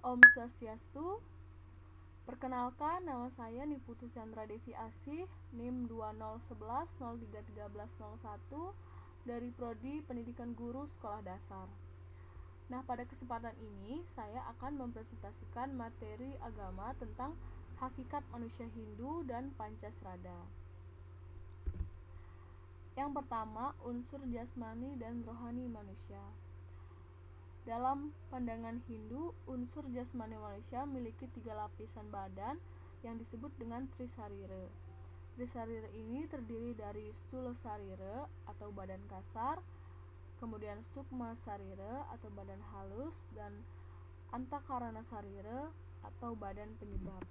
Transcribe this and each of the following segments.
Om Swastiastu. Perkenalkan, nama saya Niputu Chandra Devi Asih, NIM 2011-031301 dari Prodi Pendidikan Guru Sekolah Dasar. Nah, pada kesempatan ini saya akan mempresentasikan materi agama tentang hakikat manusia Hindu dan Pancasrada. Yang pertama, unsur jasmani dan rohani manusia. Dalam pandangan Hindu, unsur jasmani manusia memiliki 3 lapisan badan yang disebut dengan Trisarira. Trisarira ini terdiri dari Stula Sarira atau badan kasar, kemudian Sukma Sarira atau badan halus, dan Antakarana Sarira atau badan penyebab.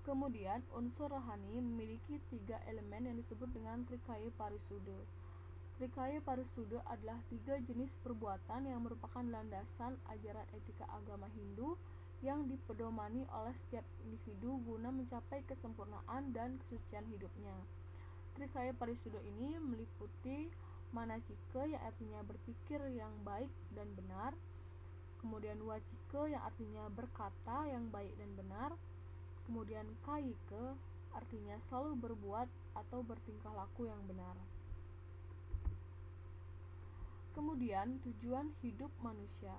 Kemudian unsur rohani memiliki 3 elemen yang disebut dengan Trikaya Parisuddha. Trikaya Parisuddha adalah 3 jenis perbuatan yang merupakan landasan ajaran etika agama Hindu yang dipedomani oleh setiap individu guna mencapai kesempurnaan dan kesucian hidupnya. Trikaya Parisuddha ini meliputi manacika yang artinya berpikir yang baik dan benar, kemudian wacika yang artinya berkata yang baik dan benar, kemudian kayika artinya selalu berbuat atau bertingkah laku yang benar. Kemudian tujuan hidup manusia.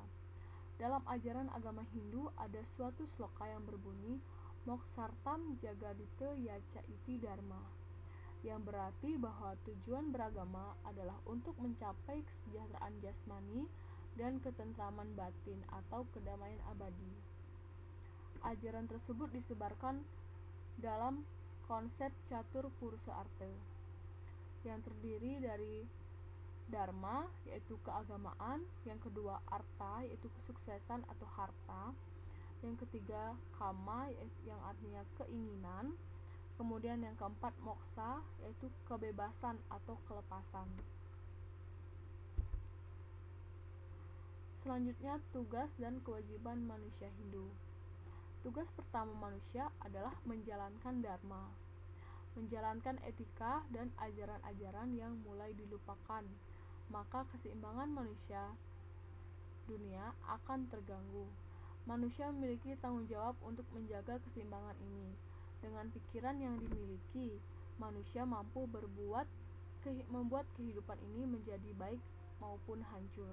Dalam ajaran agama Hindu ada suatu sloka yang berbunyi Moksartam Jagadita Yaca Iti Dharma, yang berarti bahwa tujuan beragama adalah untuk mencapai kesejahteraan jasmani dan ketentraman batin atau kedamaian abadi. Ajaran tersebut disebarkan dalam konsep Catur Purusa Artha yang terdiri dari Dharma, yaitu keagamaan, yang kedua Artha, yaitu kesuksesan atau harta, yang ketiga Kama, yang artinya keinginan, kemudian yang keempat Moksa, yaitu kebebasan atau kelepasan. Selanjutnya, tugas dan kewajiban manusia Hindu. Tugas pertama manusia adalah menjalankan dharma, menjalankan etika dan ajaran-ajaran yang mulai dilupakan, maka keseimbangan manusia dunia akan terganggu. Manusia memiliki tanggung jawab untuk menjaga keseimbangan ini. Dengan pikiran yang dimiliki, manusia mampu membuat kehidupan ini menjadi baik maupun hancur.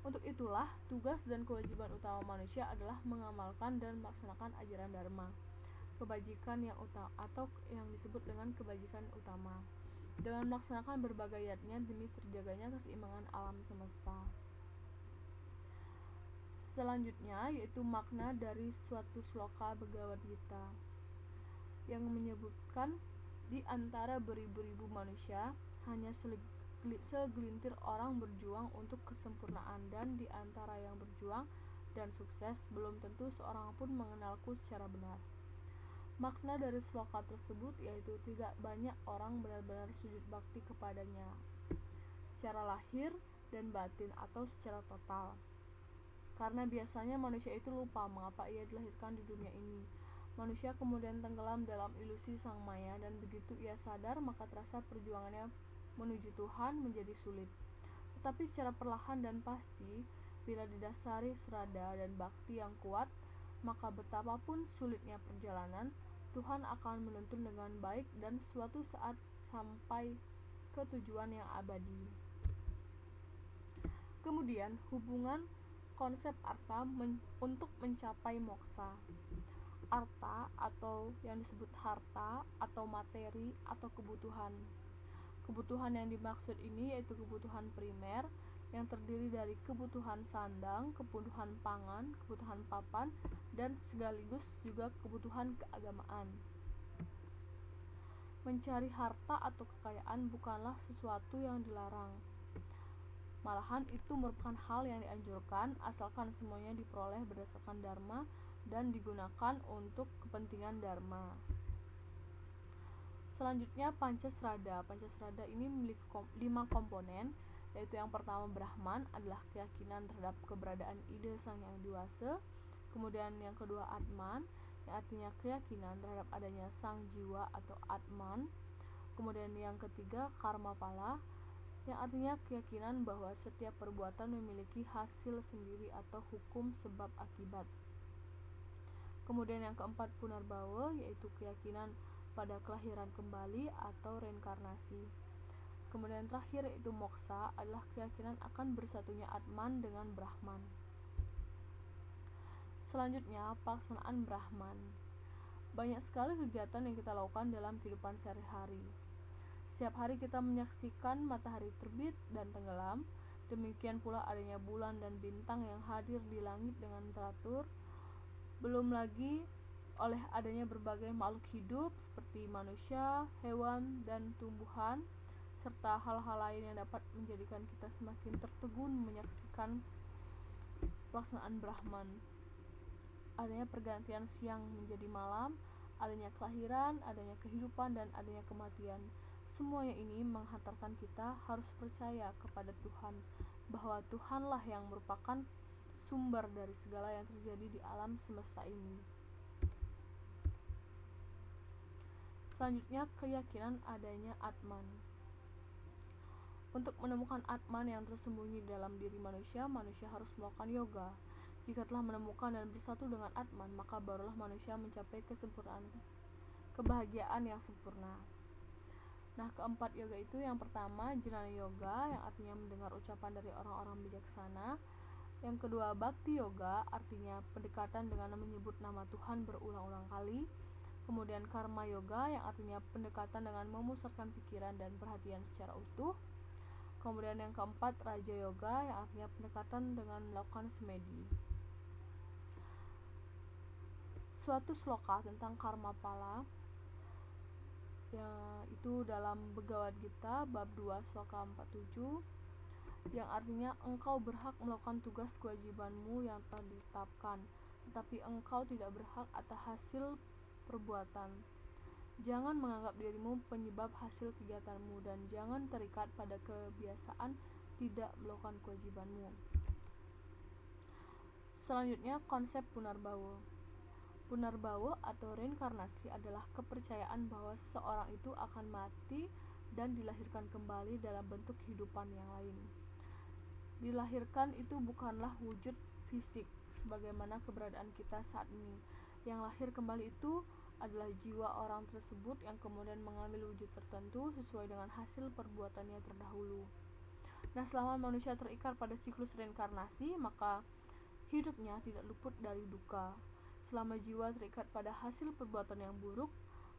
Untuk itulah, tugas dan kewajiban utama manusia adalah mengamalkan dan melaksanakan ajaran dharma, kebajikan yang utama atau yang disebut dengan kebajikan utama, dengan melaksanakan berbagai yatnya demi terjaganya keseimbangan alam semesta. Selanjutnya yaitu makna dari suatu sloka Bhagavad Gita yang menyebutkan di antara beribu-ribu manusia hanya segelintir orang berjuang untuk kesempurnaan, dan di antara yang berjuang dan sukses belum tentu seorang pun mengenalku secara benar. Makna dari sloka tersebut yaitu tidak banyak orang benar-benar sujud bakti kepadanya secara lahir dan batin atau secara total, karena biasanya manusia itu lupa mengapa ia dilahirkan di dunia ini. Manusia kemudian tenggelam dalam ilusi sang maya, dan begitu ia sadar maka terasa perjuangannya menuju Tuhan menjadi sulit. Tetapi secara perlahan dan pasti, bila didasari serada dan bakti yang kuat, maka betapapun sulitnya perjalanan, Tuhan akan menuntun dengan baik dan suatu saat sampai ke tujuan yang abadi. Kemudian hubungan konsep artha untuk mencapai moksa. Artha atau yang disebut harta atau materi atau kebutuhan. Kebutuhan yang dimaksud ini yaitu kebutuhan primer yang terdiri dari kebutuhan sandang, kebutuhan pangan, kebutuhan papan, dan sekaligus juga kebutuhan keagamaan. Mencari harta atau kekayaan bukanlah sesuatu yang dilarang. Malahan itu merupakan hal yang dianjurkan asalkan semuanya diperoleh berdasarkan dharma dan digunakan untuk kepentingan dharma. Selanjutnya Pancasrada. Pancasrada ini memiliki 5 komponen, yaitu yang pertama Brahman adalah keyakinan terhadap keberadaan ide Sang Yang Diwasa. Kemudian yang kedua Atman, yang artinya keyakinan terhadap adanya sang jiwa atau Atman. Kemudian yang ketiga Karmapala, yang artinya keyakinan bahwa setiap perbuatan memiliki hasil sendiri atau hukum sebab akibat. Kemudian yang keempat Punarbawa, yaitu keyakinan pada kelahiran kembali atau reinkarnasi. Kemudian terakhir yaitu Moksa, adalah keyakinan akan bersatunya Atman dengan Brahman. Selanjutnya, pelaksanaan Brahman. Banyak sekali kegiatan yang kita lakukan dalam kehidupan sehari-hari. Setiap hari kita menyaksikan matahari terbit dan tenggelam, demikian pula adanya bulan dan bintang yang hadir di langit dengan teratur. Belum lagi oleh adanya berbagai makhluk hidup seperti manusia, hewan, dan tumbuhan, serta hal-hal lain yang dapat menjadikan kita semakin tertegun menyaksikan pelaksanaan Brahman. Adanya pergantian siang menjadi malam, adanya kelahiran, adanya kehidupan, dan adanya kematian. Semuanya ini menghantarkan kita harus percaya kepada Tuhan, bahwa Tuhanlah yang merupakan sumber dari segala yang terjadi di alam semesta ini. Selanjutnya, keyakinan adanya Atman. Untuk menemukan Atman yang tersembunyi dalam diri manusia, manusia harus melakukan yoga. Jika telah menemukan dan bersatu dengan Atman, maka barulah manusia mencapai kesempurnaan, kebahagiaan yang sempurna. Nah, keempat yoga itu yang pertama Jnana Yoga, yang artinya mendengar ucapan dari orang-orang bijaksana. Yang kedua Bhakti Yoga, artinya pendekatan dengan menyebut nama Tuhan berulang-ulang kali. Kemudian Karma Yoga, yang artinya pendekatan dengan memusatkan pikiran dan perhatian secara utuh. Kemudian yang keempat Raja Yoga, yang artinya pendekatan dengan melakukan semedi. Suatu sloka tentang karma pala, itu dalam Bhagavad Gita bab 2 sloka 47, yang artinya engkau berhak melakukan tugas kewajibanmu yang telah ditetapkan, tetapi engkau tidak berhak atas hasil perbuatan. Jangan menganggap dirimu penyebab hasil kegiatanmu, dan jangan terikat pada kebiasaan tidak melakukan kewajibanmu. Selanjutnya, konsep Punarbawa. Punarbawa atau reinkarnasi adalah kepercayaan bahwa seseorang itu akan mati dan dilahirkan kembali dalam bentuk kehidupan yang lain. Dilahirkan itu bukanlah wujud fisik sebagaimana keberadaan kita saat ini. Yang lahir kembali itu adalah jiwa orang tersebut yang kemudian mengambil wujud tertentu sesuai dengan hasil perbuatannya terdahulu. Nah, selama manusia terikat pada siklus reinkarnasi, maka hidupnya tidak luput dari duka. Selama jiwa terikat pada hasil perbuatan yang buruk,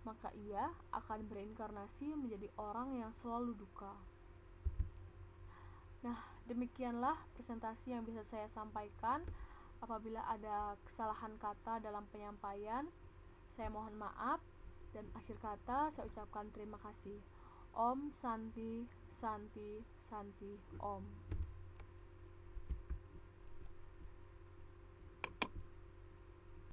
maka ia akan bereinkarnasi menjadi orang yang selalu duka. Nah, demikianlah presentasi yang bisa saya sampaikan. Apabila ada kesalahan kata dalam penyampaian, saya mohon maaf. Dan akhir kata saya ucapkan terima kasih. Om Santi Santi Santi Om.